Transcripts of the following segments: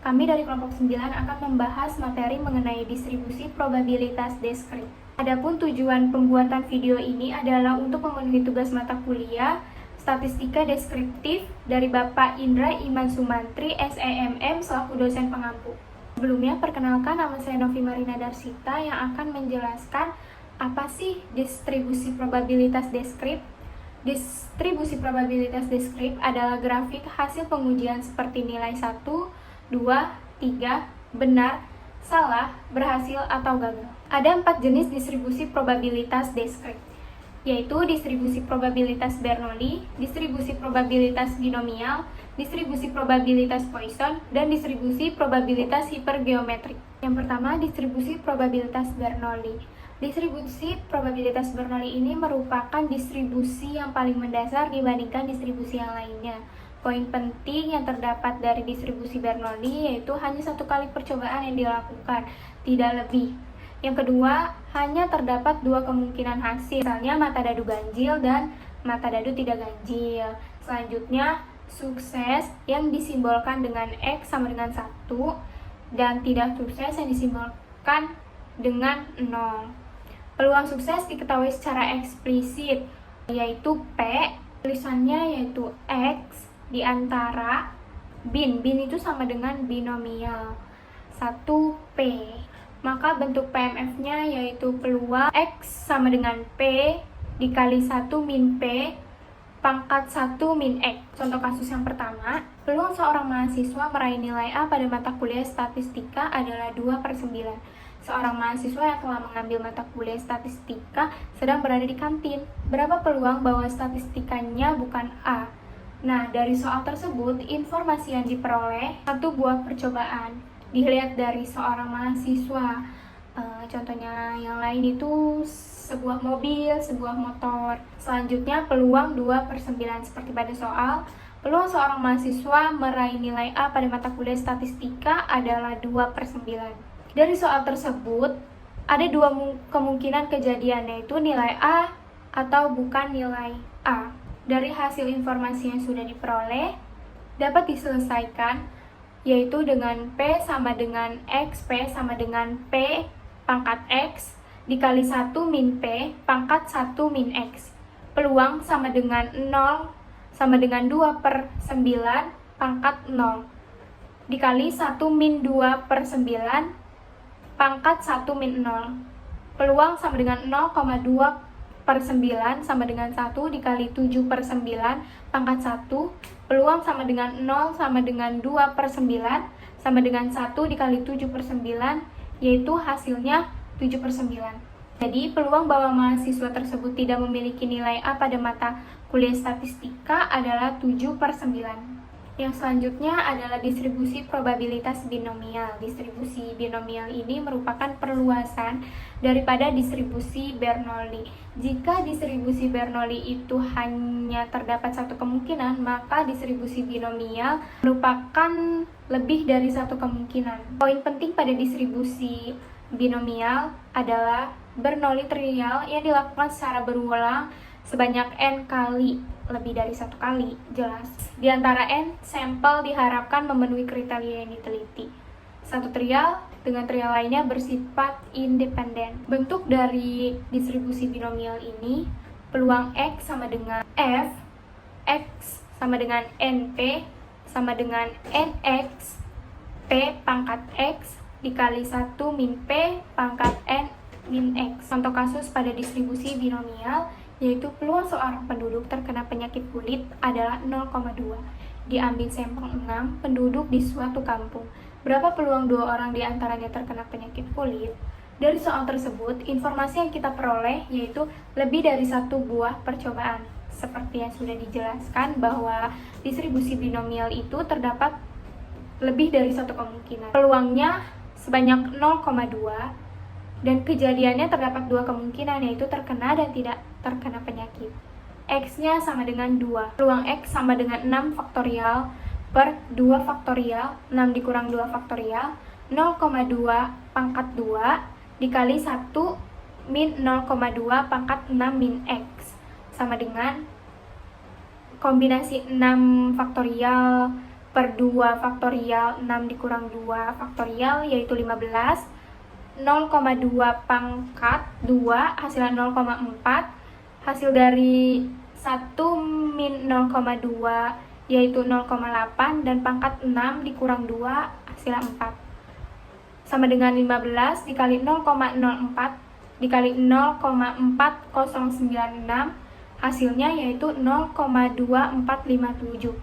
Kami dari kelompok 9 akan membahas materi mengenai distribusi probabilitas deskrip. Adapun tujuan pembuatan video ini adalah untuk memenuhi tugas mata kuliah Statistika Deskriptif dari Bapak Indra Iman Sumantri, SEMM, selaku dosen pengampu. Sebelumnya, perkenalkan, nama saya Novi Marina Darsita yang akan menjelaskan apa sih distribusi probabilitas deskrip. Distribusi probabilitas deskrip adalah grafik hasil pengujian seperti nilai 1, 2, 3, benar, salah, berhasil, atau gagal. Ada 4 jenis distribusi probabilitas deskrip, yaitu distribusi probabilitas Bernoulli, distribusi probabilitas binomial, distribusi probabilitas Poisson, dan distribusi probabilitas hipergeometrik. Yang pertama, distribusi probabilitas Bernoulli. Distribusi probabilitas Bernoulli ini merupakan distribusi yang paling mendasar dibandingkan distribusi yang lainnya. Poin penting yang terdapat dari distribusi Bernoulli yaitu hanya satu kali percobaan yang dilakukan, tidak lebih. Yang kedua, hanya terdapat 2 kemungkinan hasil, misalnya mata dadu ganjil dan mata dadu tidak ganjil. Selanjutnya, sukses yang disimbolkan dengan X sama dengan 1 dan tidak sukses yang disimbolkan dengan 0. Peluang sukses diketahui secara eksplisit, yaitu P, tulisannya yaitu X di antara bin. Bin itu sama dengan binomial 1P. Maka bentuk PMF-nya yaitu peluang X sama dengan P dikali 1 min P pangkat 1 min X. Contoh kasus yang pertama, peluang seorang mahasiswa meraih nilai A pada mata kuliah statistika adalah 2/9. Seorang mahasiswa yang telah mengambil mata kuliah statistika sedang berada di kantin. Berapa peluang bahwa statistikanya bukan A? Nah, dari soal tersebut, informasi yang diperoleh 1 buah percobaan. Dilihat dari seorang mahasiswa, contohnya yang lain itu sebuah mobil, sebuah motor. Selanjutnya, peluang 2/9 seperti pada soal. Peluang seorang mahasiswa meraih nilai A pada mata kuliah statistika adalah 2/9. Dari soal tersebut, ada 2 kemungkinan kejadian, yaitu nilai A atau bukan nilai A. Dari hasil informasi yang sudah diperoleh, dapat diselesaikan, yaitu dengan P sama dengan X, P sama dengan P pangkat X, dikali 1 min P pangkat 1 min X. Peluang sama dengan 0 sama dengan 2/9 pangkat 0, dikali 1 min 2/9 pangkat 1 min 0. Peluang sama dengan 0,2/9 sama dengan 1 dikali 7/9 pangkat 1. Peluang sama dengan 0 sama dengan 2/9 sama dengan 1 dikali 7/9, yaitu hasilnya 7/9. Jadi peluang bahwa mahasiswa tersebut tidak memiliki nilai A pada mata kuliah statistika adalah 7/9. Yang selanjutnya adalah distribusi probabilitas binomial. Distribusi binomial ini merupakan perluasan daripada distribusi Bernoulli. Jika distribusi Bernoulli itu hanya terdapat 1 kemungkinan, maka distribusi binomial merupakan lebih dari 1 kemungkinan. Poin penting pada distribusi binomial adalah Bernoulli trial yang dilakukan secara berulang sebanyak N kali, lebih dari 1 kali, jelas. Di antara N, sampel diharapkan memenuhi kriteria yang diteliti. 1 trial dengan trial lainnya bersifat independen. Bentuk dari distribusi binomial ini, peluang X sama dengan F, X sama dengan NP, sama dengan NX, P pangkat X, dikali 1 min P pangkat N min X. Contoh kasus pada distribusi binomial, yaitu peluang seorang penduduk terkena penyakit kulit adalah 0,2. Diambil sampel 6 penduduk di suatu kampung. Berapa peluang 2 orang di antaranya terkena penyakit kulit? Dari soal tersebut, informasi yang kita peroleh yaitu lebih dari 1 buah percobaan. Seperti yang sudah dijelaskan bahwa distribusi binomial itu terdapat lebih dari 1 kemungkinan. Peluangnya sebanyak 0,2. Dan kejadiannya terdapat 2 kemungkinan, yaitu terkena dan tidak terkena penyakit. X-nya sama dengan 2. Peluang X sama dengan 6 faktorial per 2 faktorial, 6 dikurang 2 faktorial, 0,2 pangkat 2 dikali 1 min 0,2 pangkat 6 min X. Sama dengan kombinasi 6 faktorial per 2 faktorial 6 dikurang 2 faktorial yaitu 15, 0,2 pangkat 2 hasilnya 0,4, hasil dari 1 min 0,2 yaitu 0,8, dan pangkat 6 dikurang 2 hasilnya 4 sama dengan 15 dikali 0,04 dikali 0,4096, hasilnya yaitu 0,2457.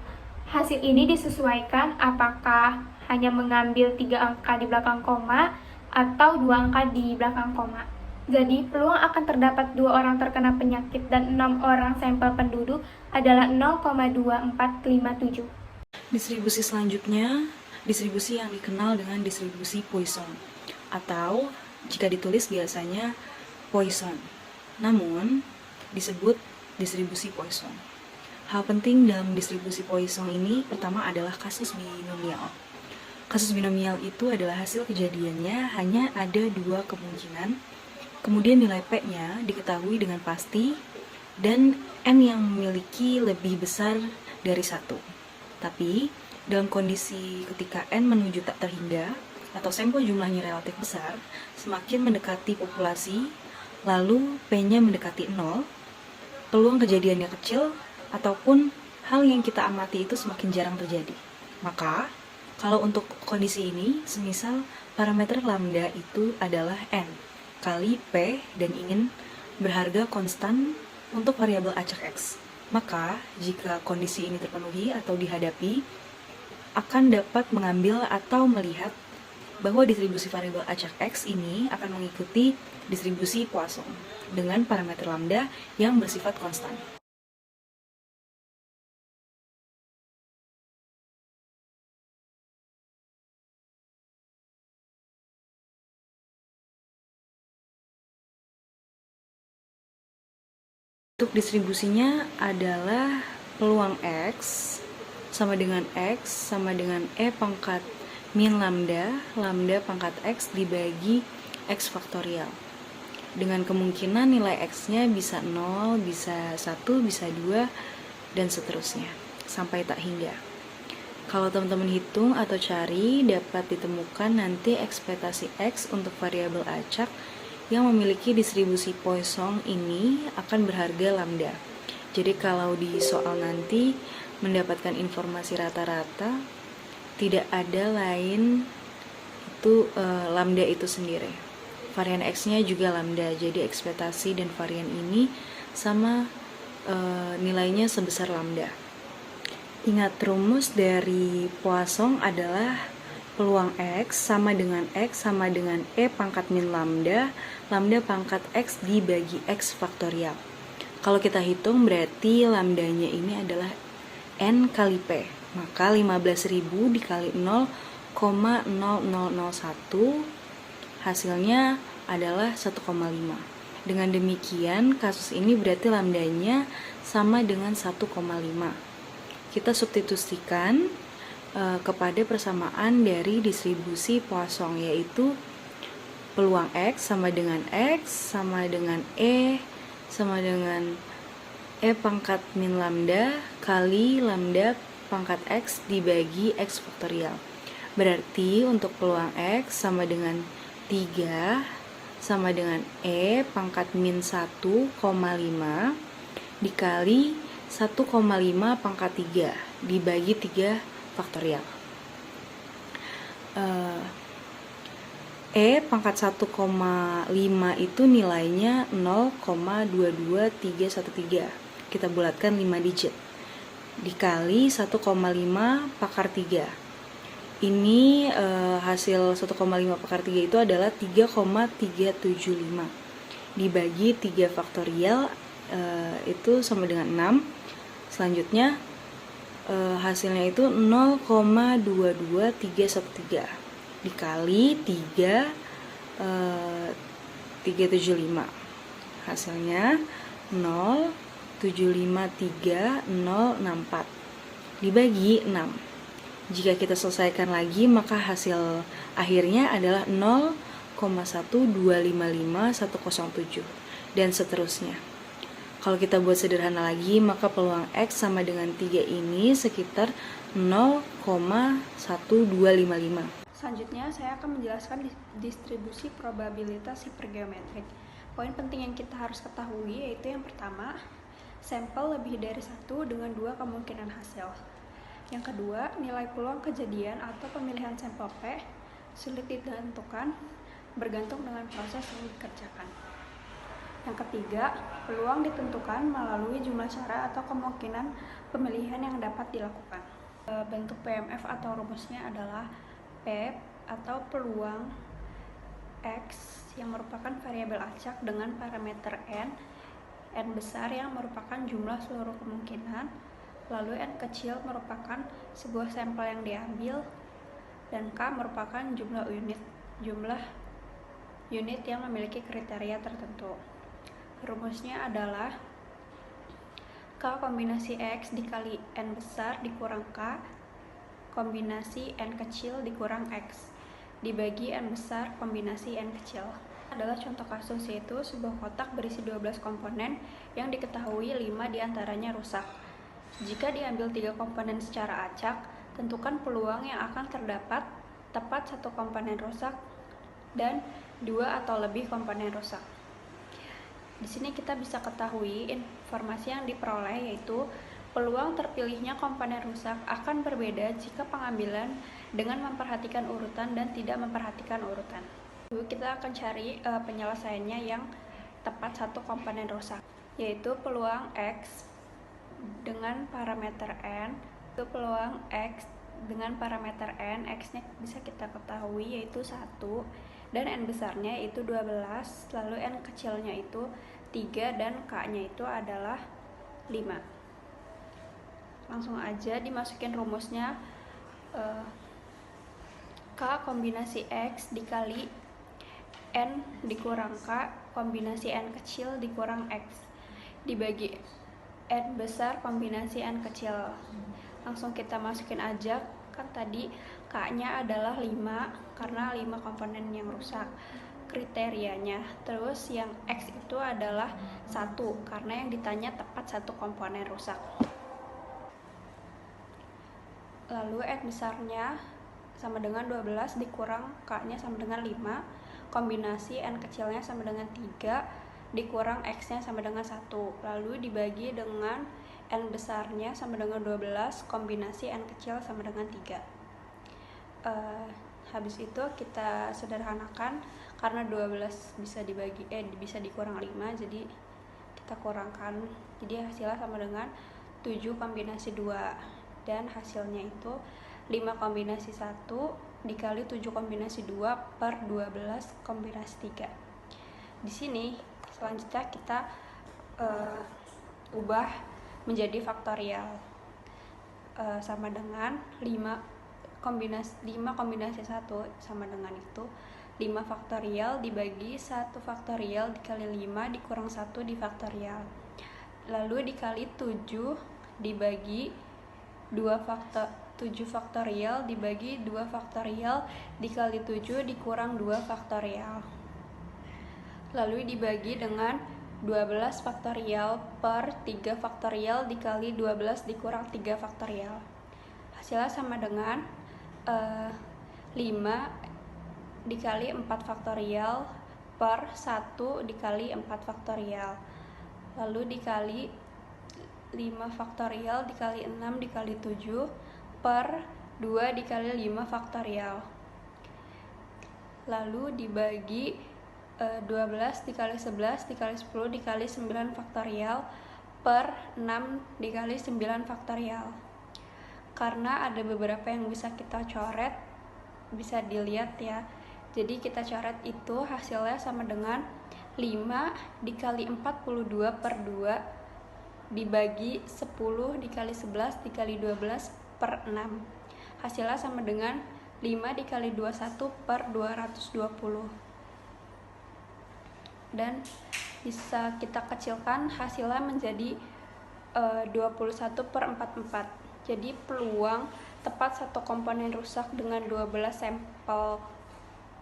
Hasil ini disesuaikan apakah hanya mengambil 3 angka di belakang koma atau 2 angka di belakang koma. Jadi peluang akan terdapat 2 orang terkena penyakit dan 6 orang sampel penduduk adalah 0,2457. Distribusi selanjutnya, distribusi yang dikenal dengan distribusi Poisson, atau jika ditulis biasanya Poisson, namun disebut distribusi Poisson. Hal penting dalam distribusi Poisson ini pertama adalah kasus binomial. Kasus binomial itu adalah hasil kejadiannya hanya ada 2 kemungkinan, kemudian nilai P-nya diketahui dengan pasti, dan N yang memiliki lebih besar dari 1. Tapi, dalam kondisi ketika N menuju tak terhingga, atau sampel jumlahnya relatif besar, semakin mendekati populasi, lalu P-nya mendekati 0, peluang kejadiannya kecil, ataupun hal yang kita amati itu semakin jarang terjadi. Maka, kalau untuk kondisi ini, semisal parameter lambda itu adalah N kali P dan ingin berharga konstan untuk variabel acak X, maka jika kondisi ini terpenuhi atau dihadapi, akan dapat mengambil atau melihat bahwa distribusi variabel acak X ini akan mengikuti distribusi Poisson dengan parameter lambda yang bersifat konstan. Untuk distribusinya adalah peluang X sama dengan X sama dengan E pangkat min lambda, lambda pangkat X dibagi X faktorial. Dengan kemungkinan nilai X-nya bisa 0, bisa 1, bisa 2, dan seterusnya, sampai tak hingga. Kalau teman-teman hitung atau cari, dapat ditemukan nanti ekspektasi X untuk variabel acak yang memiliki distribusi Poisson ini akan berharga lambda. Jadi kalau di soal nanti mendapatkan informasi rata-rata, tidak ada lain itu lambda itu sendiri. Varian X-nya juga lambda, jadi ekspektasi dan varian ini sama nilainya sebesar lambda. Ingat, rumus dari Poisson adalah peluang X sama dengan E pangkat min lambda, lambda pangkat X dibagi X faktorial. Kalau kita hitung berarti lambdanya ini adalah N kali P, maka 15.000 dikali 0,0001 hasilnya adalah 1,5. Dengan demikian kasus ini berarti lambdanya sama dengan 1,5. Kita substitusikan kepada persamaan dari distribusi Poisson, yaitu peluang X sama dengan E sama dengan E pangkat min lambda kali lambda pangkat X dibagi X faktorial. Berarti untuk peluang X sama dengan 3 sama dengan E pangkat min 1,5 dikali 1,5 pangkat 3 dibagi 3 faktorial. E pangkat 1,5 itu nilainya 0,22313. Kita bulatkan 5 digit. Dikali 1,5 pakar 3. Ini hasil 1,5 pakar 3 itu adalah 3,375. Dibagi 3 faktorial itu sama dengan 6. Selanjutnya hasilnya itu 0,22313 dikali 375. Hasilnya 0,753064 dibagi 6. Jika kita selesaikan lagi, maka hasil akhirnya adalah 0,1255107 dan seterusnya. Kalau kita buat sederhana lagi, maka peluang X sama dengan 3 ini sekitar 0,1255. Selanjutnya, saya akan menjelaskan distribusi probabilitas hipergeometrik. Poin penting yang kita harus ketahui yaitu yang pertama, sampel lebih dari satu dengan dua kemungkinan hasil. Yang kedua, nilai peluang kejadian atau pemilihan sampel P sulit ditentukan bergantung dengan proses yang dikerjakan. Yang ketiga, peluang ditentukan melalui jumlah cara atau kemungkinan pemilihan yang dapat dilakukan. Bentuk PMF atau rumusnya adalah P atau peluang X yang merupakan variabel acak dengan parameter N besar yang merupakan jumlah seluruh kemungkinan, lalu N kecil merupakan sebuah sampel yang diambil, dan K merupakan jumlah unit yang memiliki kriteria tertentu. Rumusnya adalah K kombinasi X dikali N besar dikurang K kombinasi N kecil dikurang X dibagi N besar kombinasi N kecil. Adalah contoh kasus, yaitu sebuah kotak berisi 12 komponen yang diketahui 5 diantaranya rusak. Jika diambil 3 komponen secara acak, tentukan peluang yang akan terdapat tepat satu komponen rusak dan 2 atau lebih komponen rusak. Di sini kita bisa ketahui informasi yang diperoleh, yaitu peluang terpilihnya komponen rusak akan berbeda jika pengambilan dengan memperhatikan urutan dan tidak memperhatikan urutan. Lalu kita akan cari penyelesaiannya yang tepat satu komponen rusak, yaitu peluang X dengan parameter N. Itu peluang X dengan parameter N, X-nya bisa kita ketahui yaitu 1, dan N besarnya itu 12, lalu N kecilnya itu 3, dan K-nya itu adalah 5. Langsung aja dimasukin rumusnya, K kombinasi X dikali N dikurang K kombinasi N kecil dikurang X dibagi N besar kombinasi N kecil. Langsung kita masukin aja, kan tadi K-nya adalah 5 karena 5 komponen yang rusak kriterianya. Terus yang X itu adalah 1 karena yang ditanya tepat satu komponen rusak. Lalu N besarnya sama dengan 12 dikurang K-nya sama dengan 5 kombinasi N kecilnya sama dengan 3 dikurang X-nya sama dengan 1, lalu dibagi dengan N besarnya sama dengan 12 kombinasi N kecil sama dengan 3. Habis itu kita sederhanakan, karena 12 bisa dikurang 5, jadi kita kurangkan, jadi hasilnya sama dengan 7 kombinasi 2, dan hasilnya itu 5 kombinasi 1 dikali 7 kombinasi 2 per 12 kombinasi 3. Di sini selanjutnya kita ubah menjadi faktorial, sama dengan 5 kombinasi 1 sama dengan itu 5 faktorial dibagi 1 faktorial dikali 5 dikurang 1 di faktorial, lalu dikali 7 dibagi 7 faktorial dibagi 2 faktorial dikali 7 dikurang 2 faktorial, lalu dibagi dengan 12 faktorial per 3 faktorial dikali 12 dikurang 3 faktorial. Hasilnya sama dengan 5 dikali 4 faktorial per 1 dikali 4 faktorial, lalu dikali 5 faktorial dikali 6 dikali 7 per 2 dikali 5 faktorial, lalu dibagi 12 dikali 11 dikali 10 dikali 9 faktorial per 6 dikali 9 faktorial. Karena ada beberapa yang bisa kita coret, bisa dilihat ya, jadi kita coret itu hasilnya sama dengan 5 dikali 42 per 2 dibagi 10 dikali 11 dikali 12 per 6, hasilnya sama dengan 5 dikali 21 per 220, dan bisa kita kecilkan hasilnya menjadi 21 per 44. Jadi peluang tepat satu komponen rusak dengan 12 sampel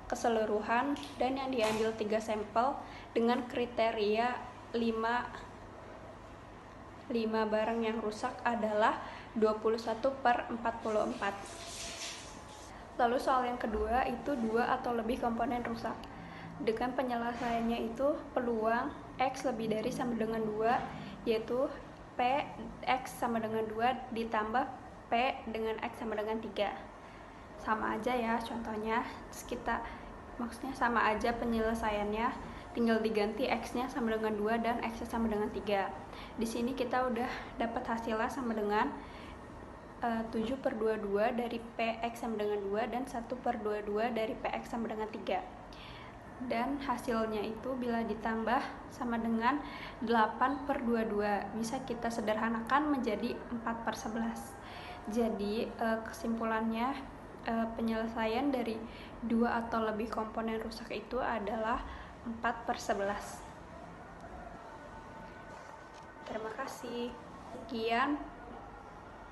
keseluruhan dan yang diambil 3 sampel dengan kriteria 5 5 barang yang rusak adalah 21/44. Lalu soal yang kedua itu 2 atau lebih komponen rusak. Dengan penyelesaiannya itu peluang X lebih dari sama dengan 2, yaitu P X sama dengan 2 ditambah P dengan X sama dengan 3. Sama aja ya contohnya, maksudnya sama aja penyelesaiannya, tinggal diganti X-nya sama dengan 2 dan X-nya sama dengan 3. Di sini kita udah dapat hasilnya sama dengan 7/22 dari PX sama dengan 2 dan 1/22 dari PX sama dengan 3. Dan hasilnya itu bila ditambah sama dengan 8/22, bisa kita sederhanakan menjadi 4/11. Jadi kesimpulannya, penyelesaian dari 2 atau lebih komponen rusak itu adalah 4/11. Terima kasih. Sekian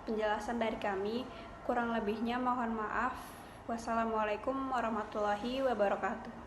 penjelasan dari kami. Kurang lebihnya mohon maaf. Wassalamualaikum warahmatullahi wabarakatuh.